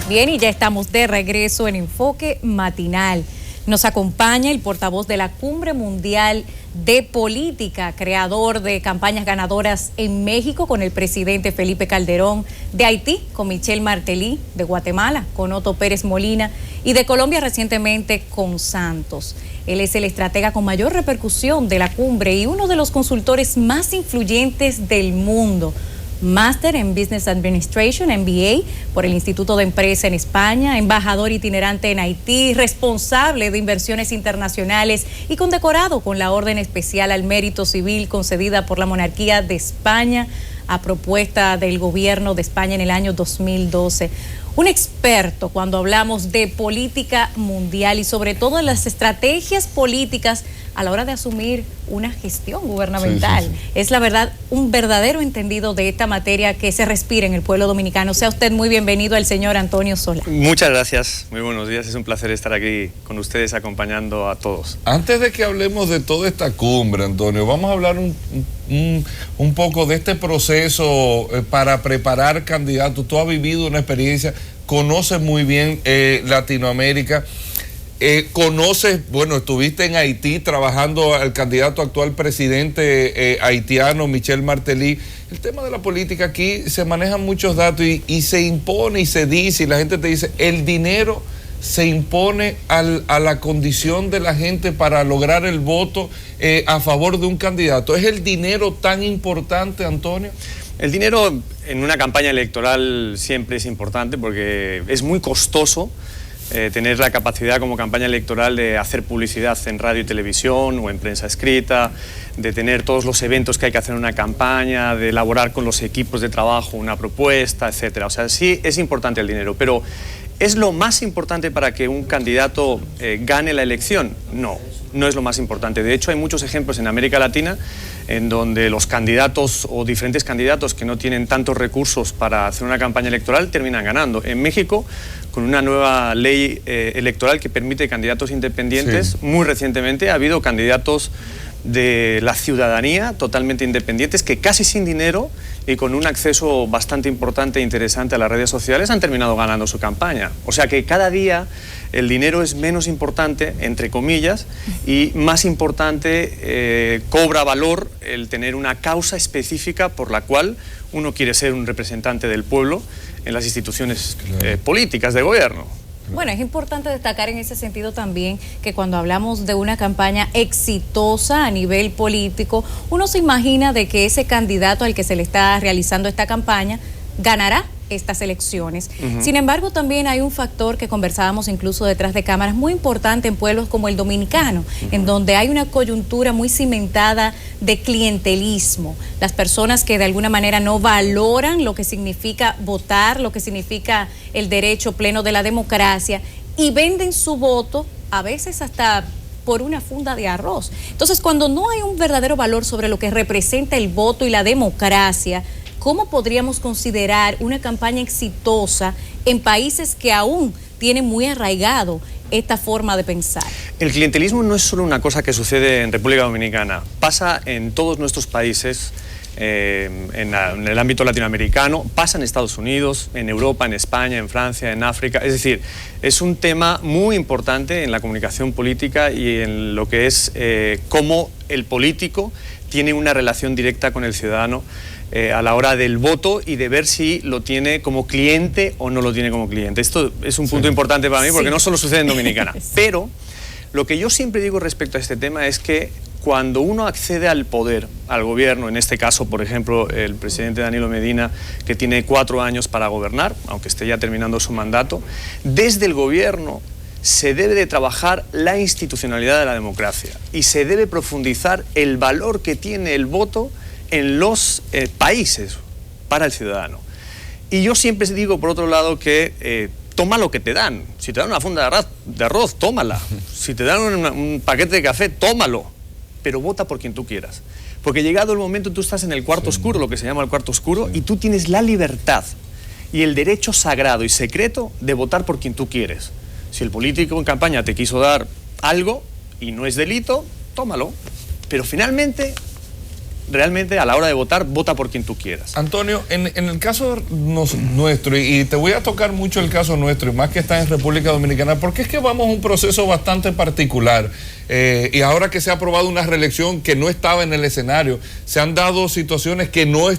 Bien, y ya estamos de regreso en Enfoque Matinal. Nos acompaña el portavoz de la Cumbre Mundial de Política, creador de campañas ganadoras en México con el presidente Felipe Calderón, de Haití con Michel Martelly, de Guatemala con Otto Pérez Molina y de Colombia recientemente con Santos. Él es el estratega con mayor repercusión de la cumbre y uno de los consultores más influyentes del mundo. Máster en Business Administration, MBA, por el Instituto de Empresa en España, embajador itinerante en Haití, responsable de inversiones internacionales y condecorado con la Orden Especial al Mérito Civil concedida por la Monarquía de España a propuesta del gobierno de España en el año 2012. Un experto cuando hablamos de política mundial y sobre todo en las estrategias políticas a la hora de asumir una gestión gubernamental. Sí. Es la verdad un verdadero entendido de esta materia que se respira en el pueblo dominicano. Sea usted muy bienvenido al señor Antonio Solá. Muchas gracias, muy buenos días, es un placer estar aquí con ustedes acompañando a todos. Antes de que hablemos de toda esta cumbre, Antonio, vamos a hablar un poco de este proceso para preparar candidatos. Tú has vivido una experiencia, conoces muy bien Latinoamérica. Conoces, bueno, estuviste en Haití trabajando al candidato actual presidente haitiano, Michel Martelly. El tema de la política aquí se manejan muchos datos y se impone y se dice, y la gente te dice, el dinero se impone a la condición de la gente para lograr el voto a favor de un candidato. ¿Es el dinero tan importante, Antonio? El dinero en una campaña electoral siempre es importante porque es muy costoso tener la capacidad como campaña electoral de hacer publicidad en radio y televisión o en prensa escrita, de tener todos los eventos que hay que hacer en una campaña, de elaborar con los equipos de trabajo una propuesta, etcétera. O sea, sí es importante el dinero, pero ¿es lo más importante para que un candidato gane la elección? No, no es lo más importante. De hecho, hay muchos ejemplos en América Latina en donde los candidatos o diferentes candidatos que no tienen tantos recursos para hacer una campaña electoral terminan ganando. En México, con una nueva ley electoral que permite candidatos independientes, sí. Muy recientemente ha habido candidatos de la ciudadanía totalmente independientes que casi sin dinero y con un acceso bastante importante e interesante a las redes sociales han terminado ganando su campaña. O sea que cada día el dinero es menos importante, entre comillas, y más importante cobra valor el tener una causa específica por la cual uno quiere ser un representante del pueblo en las instituciones políticas de gobierno. Bueno, es importante destacar en ese sentido también que cuando hablamos de una campaña exitosa a nivel político, uno se imagina de que ese candidato al que se le está realizando esta campaña ganará estas elecciones. Sin embargo, también hay un factor que conversábamos incluso detrás de cámaras muy importante en pueblos como el dominicano, en donde hay una coyuntura muy cimentada de clientelismo. Las personas que de alguna manera no valoran lo que significa votar, lo que significa el derecho pleno de la democracia y venden su voto a veces hasta por una funda de arroz. Entonces, cuando no hay un verdadero valor sobre lo que representa el voto y la democracia, ¿cómo podríamos considerar una campaña exitosa en países que aún tienen muy arraigado esta forma de pensar? El clientelismo no es solo una cosa que sucede en República Dominicana, pasa en todos nuestros países, en el ámbito latinoamericano, pasa en Estados Unidos, en Europa, en España, en Francia, en África. Es decir, es un tema muy importante en la comunicación política y en lo que es cómo el político tiene una relación directa con el ciudadano a la hora del voto y de ver si lo tiene como cliente o no lo tiene como cliente. Esto es un punto importante para mí porque no solo sucede en Dominicana. Pero lo que yo siempre digo respecto a este tema es que cuando uno accede al poder, al gobierno, en este caso, por ejemplo, el presidente Danilo Medina, que tiene 4 años para gobernar, aunque esté ya terminando su mandato, desde el gobierno se debe de trabajar la institucionalidad de la democracia y se debe profundizar el valor que tiene el voto en los países para el ciudadano. Y yo siempre digo, por otro lado, que toma lo que te dan. Si te dan una funda de arroz, tómala. Si te dan un paquete de café, tómalo. Pero vota por quien tú quieras. Porque llegado el momento tú estás en el cuarto oscuro, lo que se llama el cuarto oscuro, y tú tienes la libertad y el derecho sagrado y secreto de votar por quien tú quieres. Si el político en campaña te quiso dar algo y no es delito, tómalo. Pero finalmente realmente a la hora de votar, vota por quien tú quieras. Antonio, en el caso nuestro, y te voy a tocar mucho el caso nuestro, y más que está en República Dominicana, porque es que vamos a un proceso bastante particular. Y ahora que se ha aprobado una reelección que no estaba en el escenario, se han dado situaciones que no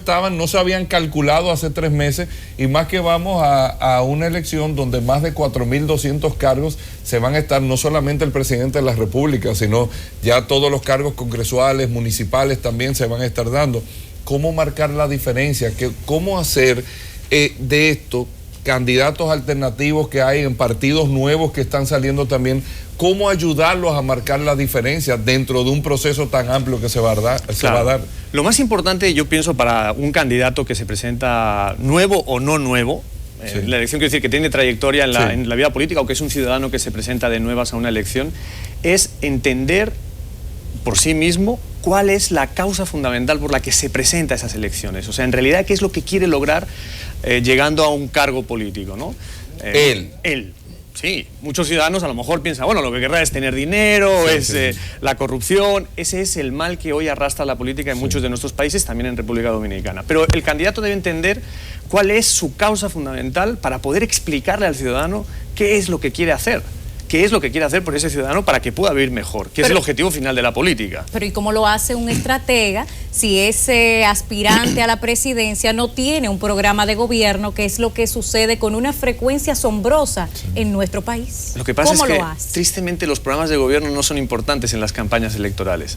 se habían calculado hace 3 meses, y más que vamos a una elección donde más de 4.200 cargos se van a estar, no solamente el presidente de la República, sino ya todos los cargos congresuales, municipales también se van a estar dando. ¿Cómo marcar la diferencia? ¿Cómo hacer de esto candidatos alternativos que hay en partidos nuevos que están saliendo también? ¿Cómo ayudarlos a marcar la diferencia dentro de un proceso tan amplio que se va a dar? Lo más importante, yo pienso, para un candidato que se presenta nuevo o no nuevo, Sí. la elección quiere decir que tiene trayectoria en Sí. en la vida política, o que es un ciudadano que se presenta de nuevas a una elección, es entender por sí mismo cuál es la causa fundamental por la que se presenta a esas elecciones. O sea, en realidad, ¿qué es lo que quiere lograr llegando a un cargo político, ¿no? Él. Sí, muchos ciudadanos a lo mejor piensan, bueno, lo que querrá es tener dinero, la corrupción. Ese es el mal que hoy arrastra la política en muchos de nuestros países, también en República Dominicana. Pero el candidato debe entender cuál es su causa fundamental para poder explicarle al ciudadano qué es lo que quiere hacer. ¿Qué es lo que quiere hacer por ese ciudadano para que pueda vivir mejor? Que es el objetivo final de la política. Pero ¿y cómo lo hace un estratega si ese aspirante a la presidencia no tiene un programa de gobierno, que es lo que sucede con una frecuencia asombrosa en nuestro país? Lo que pasa es que, lo hace? tristemente, los programas de gobierno no son importantes en las campañas electorales.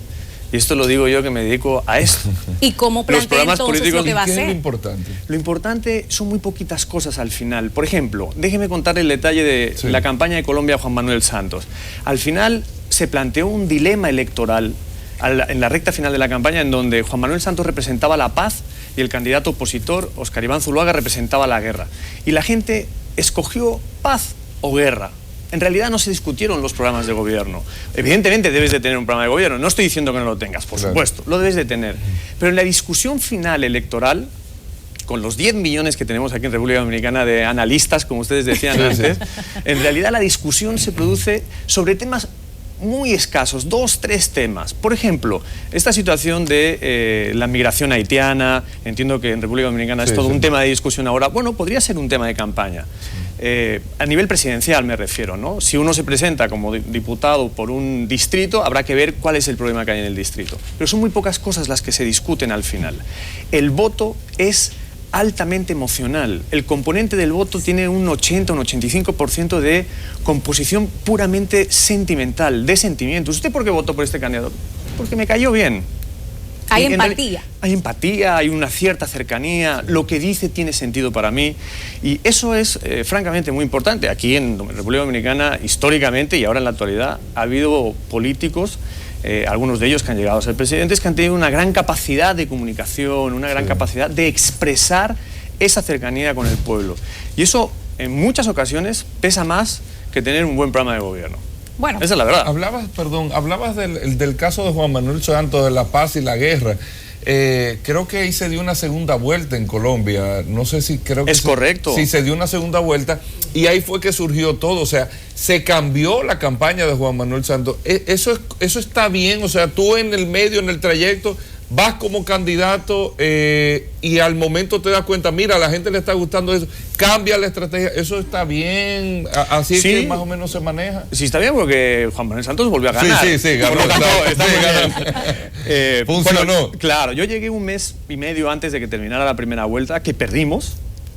Y esto lo digo yo, que me dedico a esto. ¿Y cómo plantea entonces lo que va a ¿Qué es hacer? lo importante? Lo importante son muy poquitas cosas al final. Por ejemplo, déjeme contarle el detalle de la campaña de Colombia a Juan Manuel Santos. Al final se planteó un dilema electoral en la recta final de la campaña, en donde Juan Manuel Santos representaba la paz y el candidato opositor, Óscar Iván Zuluaga, representaba la guerra. Y la gente escogió paz o guerra. En realidad no se discutieron los programas de gobierno. Evidentemente debes de tener un programa de gobierno. No estoy diciendo que no lo tengas, por supuesto, lo debes de tener. Pero en la discusión final electoral, con los 10 millones que tenemos aquí en República Dominicana de analistas, como ustedes decían antes, en realidad la discusión se produce sobre temas muy escasos, 2, 3 temas. Por ejemplo, esta situación de la migración haitiana, entiendo que en República Dominicana es todo un tema de discusión ahora. Bueno, podría ser un tema de campaña. A nivel presidencial me refiero, ¿no? Si uno se presenta como diputado por un distrito, habrá que ver cuál es el problema que hay en el distrito. Pero son muy pocas cosas las que se discuten al final. El voto es altamente emocional. El componente del voto tiene un 80, un 85% de composición puramente sentimental, de sentimientos. ¿Usted por qué votó por este candidato? Porque me cayó bien. Hay empatía. Hay empatía, hay una cierta cercanía, lo que dice tiene sentido para mí, y eso es francamente muy importante. Aquí en República Dominicana, históricamente y ahora en la actualidad, ha habido políticos, algunos de ellos que han llegado a ser presidentes, que han tenido una gran capacidad de comunicación, una gran capacidad de expresar esa cercanía con el pueblo. Y eso, en muchas ocasiones, pesa más que tener un buen programa de gobierno. Bueno, esa es la verdad. Hablabas del caso de Juan Manuel Santos, de la paz y la guerra. Creo que ahí se dio una segunda vuelta en Colombia. No sé si creo que... Es correcto. Sí, se dio una segunda vuelta y ahí fue que surgió todo. O sea, se cambió la campaña de Juan Manuel Santos. Eso está bien. O sea, tú en el medio, en el trayecto, vas como candidato y al momento te das cuenta, mira, a la gente le está gustando eso, cambia la estrategia, eso está bien, así es que más o menos se maneja. Sí, está bien, porque Juan Manuel Santos volvió a ganar. Sí, ganó. Por lo tanto, está muy bien. Funcionó. Bueno, claro, yo llegué 1 mes y medio antes de que terminara la primera vuelta, que perdimos,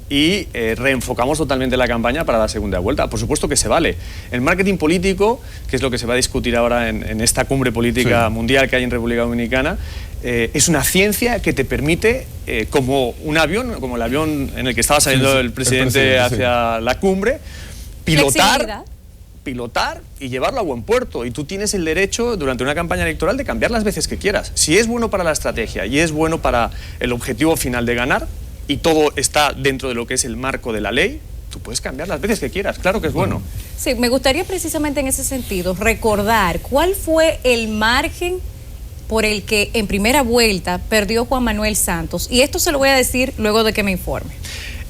y reenfocamos totalmente la campaña para la segunda vuelta. Por supuesto que se vale. El marketing político, que es lo que se va a discutir ahora en esta cumbre política mundial que hay en República Dominicana, es una ciencia que te permite, como un avión, como el avión en el que estaba saliendo el presidente hacia la cumbre, pilotar y llevarlo a buen puerto. Y tú tienes el derecho, durante una campaña electoral, de cambiar las veces que quieras. Si es bueno para la estrategia y es bueno para el objetivo final de ganar, y todo está dentro de lo que es el marco de la ley, tú puedes cambiar las veces que quieras, claro que es bueno. Sí, me gustaría precisamente en ese sentido recordar cuál fue el margen por el que en primera vuelta perdió Juan Manuel Santos, y esto se lo voy a decir luego de que me informe.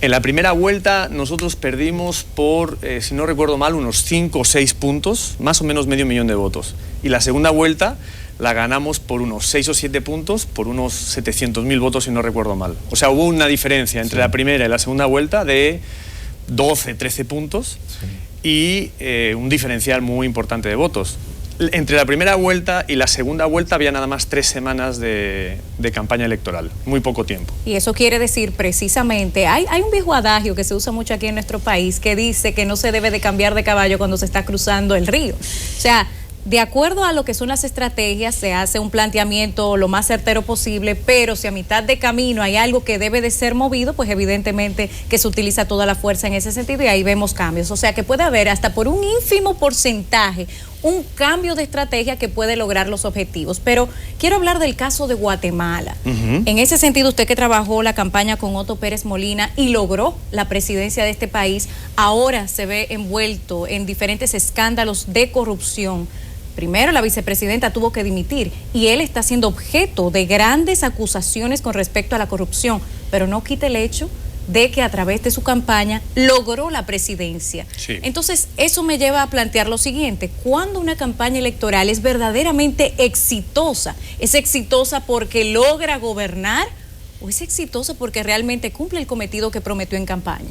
En la primera vuelta nosotros perdimos por, si no recuerdo mal, unos 5 o 6 puntos, más o menos 500.000 de votos. Y la segunda vuelta la ganamos por unos 6 o 7 puntos, por unos 700.000 votos, si no recuerdo mal. O sea, hubo una diferencia entre la primera y la segunda vuelta de 12, 13 puntos y un diferencial muy importante de votos. Entre la primera vuelta y la segunda vuelta había nada más 3 semanas de campaña electoral, muy poco tiempo. Y eso quiere decir precisamente, hay un viejo adagio que se usa mucho aquí en nuestro país que dice que no se debe de cambiar de caballo cuando se está cruzando el río. O sea, de acuerdo a lo que son las estrategias, se hace un planteamiento lo más certero posible, pero si a mitad de camino hay algo que debe de ser movido, pues evidentemente que se utiliza toda la fuerza en ese sentido y ahí vemos cambios. O sea que puede haber hasta por un ínfimo porcentaje un cambio de estrategia que puede lograr los objetivos. Pero quiero hablar del caso de Guatemala. En ese sentido, usted que trabajó la campaña con Otto Pérez Molina y logró la presidencia de este país, ahora se ve envuelto en diferentes escándalos de corrupción. Primero, la vicepresidenta tuvo que dimitir y él está siendo objeto de grandes acusaciones con respecto a la corrupción, pero no quita el hecho de que a través de su campaña logró la presidencia. Sí. Entonces, eso me lleva a plantear lo siguiente: ¿cuándo una campaña electoral es verdaderamente exitosa? ¿Es exitosa porque logra gobernar o es exitosa porque realmente cumple el cometido que prometió en campaña?